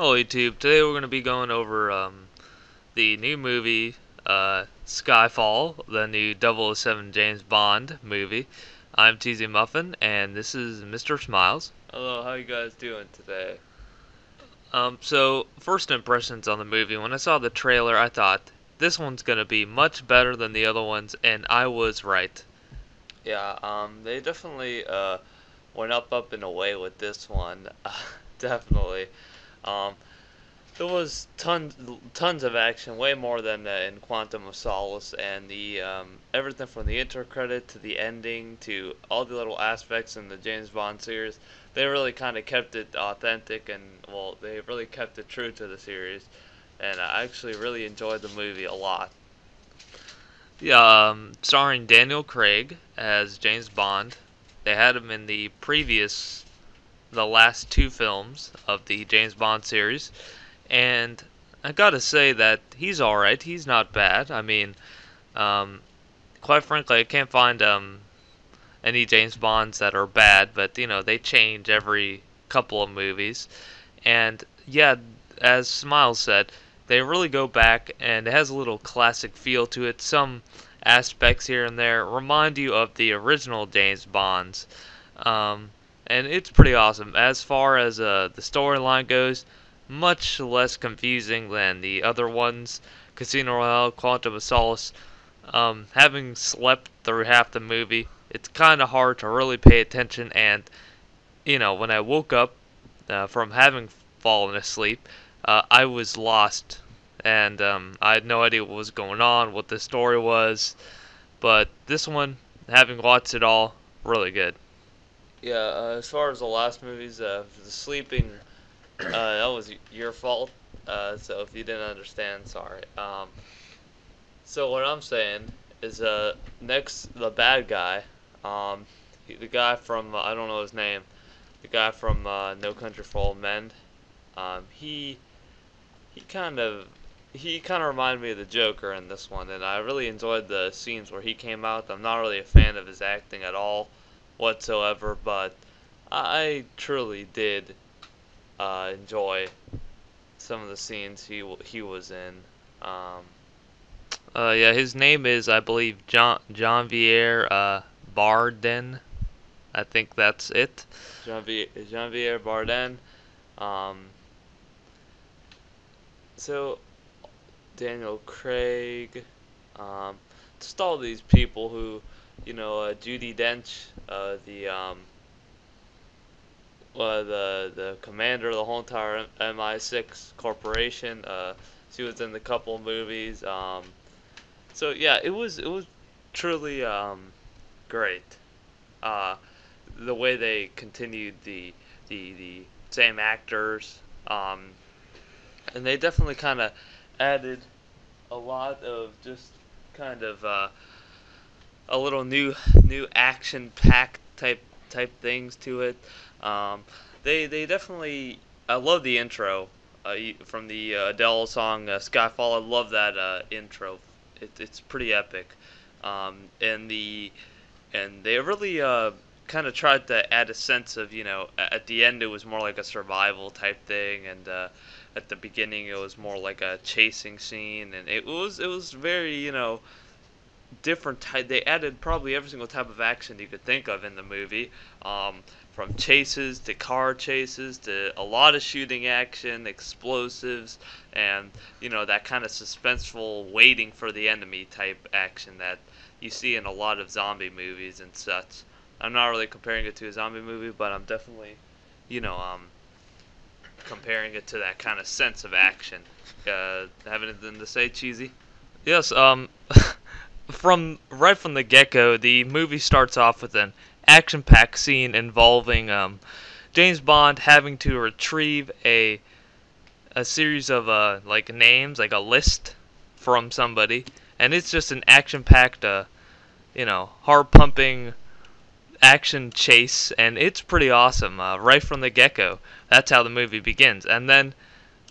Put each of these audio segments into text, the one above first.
Hello YouTube, today we're going to be going over the new movie Skyfall, the new 007 James Bond movie. I'm TZ Muffin and this is Mr. Smiles. Hello, how you guys doing today? So first impressions on the movie, when I saw the trailer I thought this one's going to be much better than the other ones, and I was right. Yeah, they definitely went up and away with this one. Definitely. Um, there was tons of action, way more than in Quantum of Solace, and the everything from the intro credit to the ending to all the little aspects in the James Bond series. They really kind of kept it authentic, and well, they really kept it true to the series. And I actually really enjoyed the movie a lot. Yeah, starring Daniel Craig as James Bond. They had him in the last two films of the James Bond series, and I gotta say that he's alright. He's not bad. I mean, um, quite frankly, I can't find any James Bonds that are bad, but they change every couple of movies. And yeah, as Smiles said, they really go back, and it has a little classic feel to it. Some aspects here and there remind you of the original James Bonds. Um, and it's pretty awesome. As far as the storyline goes, much less confusing than the other ones. Casino Royale, Quantum of Solace. Having slept through half the movie, it's kind of hard to really pay attention. And when I woke up from having fallen asleep, I was lost, and I had no idea what was going on, what the story was. But this one, having watched it all, really good. Yeah, as far as the last movies, the sleeping, that was your fault. So if you didn't understand, sorry. So what I'm saying is, next the bad guy, the guy from I don't know his name, the guy from No Country for Old Men, he he kind of he kind of reminded me of the Joker in this one, and I really enjoyed the scenes where he came out. I'm not really a fan of his acting at all, whatsoever, but I truly did enjoy some of the scenes he was in. Um, Yeah, his name is, I believe, Janvier Bardem. I think that's it. Janvier Bardem. Um, so Daniel Craig, um, just all these people who, Judi Dench, the commander of the whole entire MI6 corporation. She was in the couple movies. So yeah, it was truly great. Uh, the way they continued the same actors, and they definitely kind of added a lot of just kind of a little new action packed type things to it. Um, they definitely, I love the intro from the Adele song Skyfall. I love that intro. It's pretty epic. And they really kind of tried to add a sense of, at the end it was more like a survival type thing, and at the beginning it was more like a chasing scene, and it was very, different type. They added probably every single type of action you could think of in the movie, from chases to car chases to a lot of shooting action, explosives, and that kind of suspenseful waiting for the enemy type action that you see in a lot of zombie movies and such. I'm not really comparing it to a zombie movie, but I'm definitely, you know, um, comparing it to that kind of sense of action. Have anything to say, Cheesy? Yes, from the get-go, the movie starts off with an action-packed scene involving James Bond having to retrieve a series of like names, like a list from somebody, and it's just an action-packed, heart-pumping action chase, and it's pretty awesome right from the get-go. That's how the movie begins, and then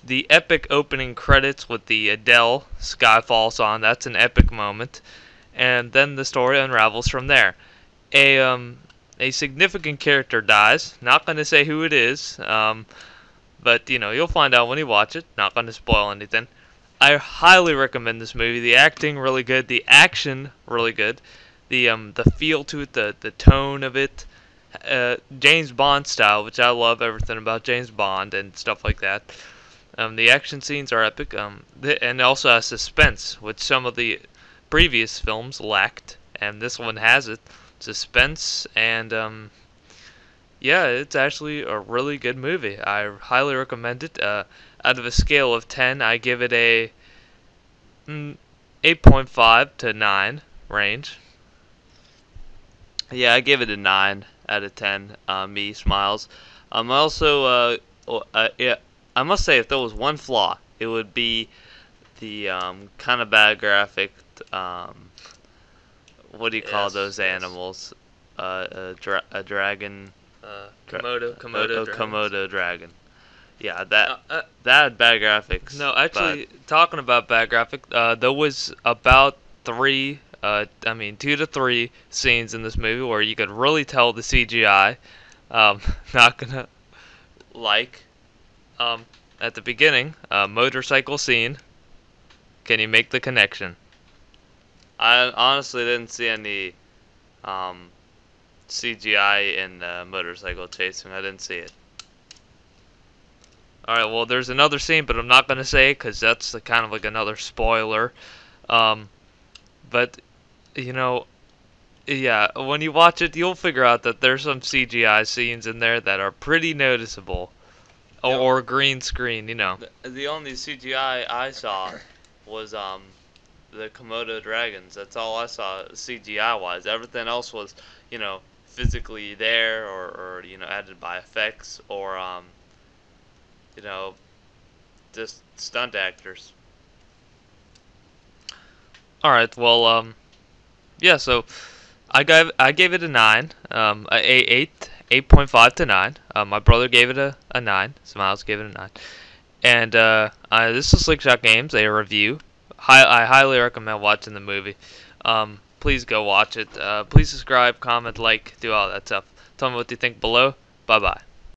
the epic opening credits with the Adele Skyfall song. That's an epic moment, and then the story unravels from there. A significant character dies. Not going to say who it is. But you'll find out when you watch it. Not going to spoil anything. I highly recommend this movie. The acting really good, the action really good, the feel to it, the tone of it, James Bond style, which I love everything about James Bond and stuff like that. The action scenes are epic, and also has suspense, which some of the previous films lacked, and this one has it. Suspense, and yeah, it's actually a really good movie. I highly recommend it. Out of a scale of 10, I give it a 8.5 to 9 range. Yeah, I give it a 9 out of 10. Me, Smiles. Yeah, I must say, if there was one flaw, it would be the kind of bad graphic. What do you call those animals? A dragon. Komodo dragon. Yeah, that had bad graphics. No, actually, talking about bad graphic, there was about 2 to 3 scenes in this movie where you could really tell the CGI. Not gonna like. At the beginning, motorcycle scene. Can you make the connection? I honestly didn't see any CGI in motorcycle chasing. I didn't see it. Alright, well, there's another scene, but I'm not going to say it because that's kind of like another spoiler. But, yeah, when you watch it, you'll figure out that there's some CGI scenes in there that are pretty noticeable. Or green screen. The only CGI I saw was the Komodo dragons. That's all I saw CGI wise. Everything else was, physically there or added by effects or just stunt actors. All right, well, yeah. So I gave it a 9, a 8.5 to 9. My brother gave it a 9. Smiles gave it a 9. And this is Slickshot Games, a review. I highly recommend watching the movie. Please go watch it. Please subscribe, comment, like, do all that stuff. Tell me what you think below. Bye bye.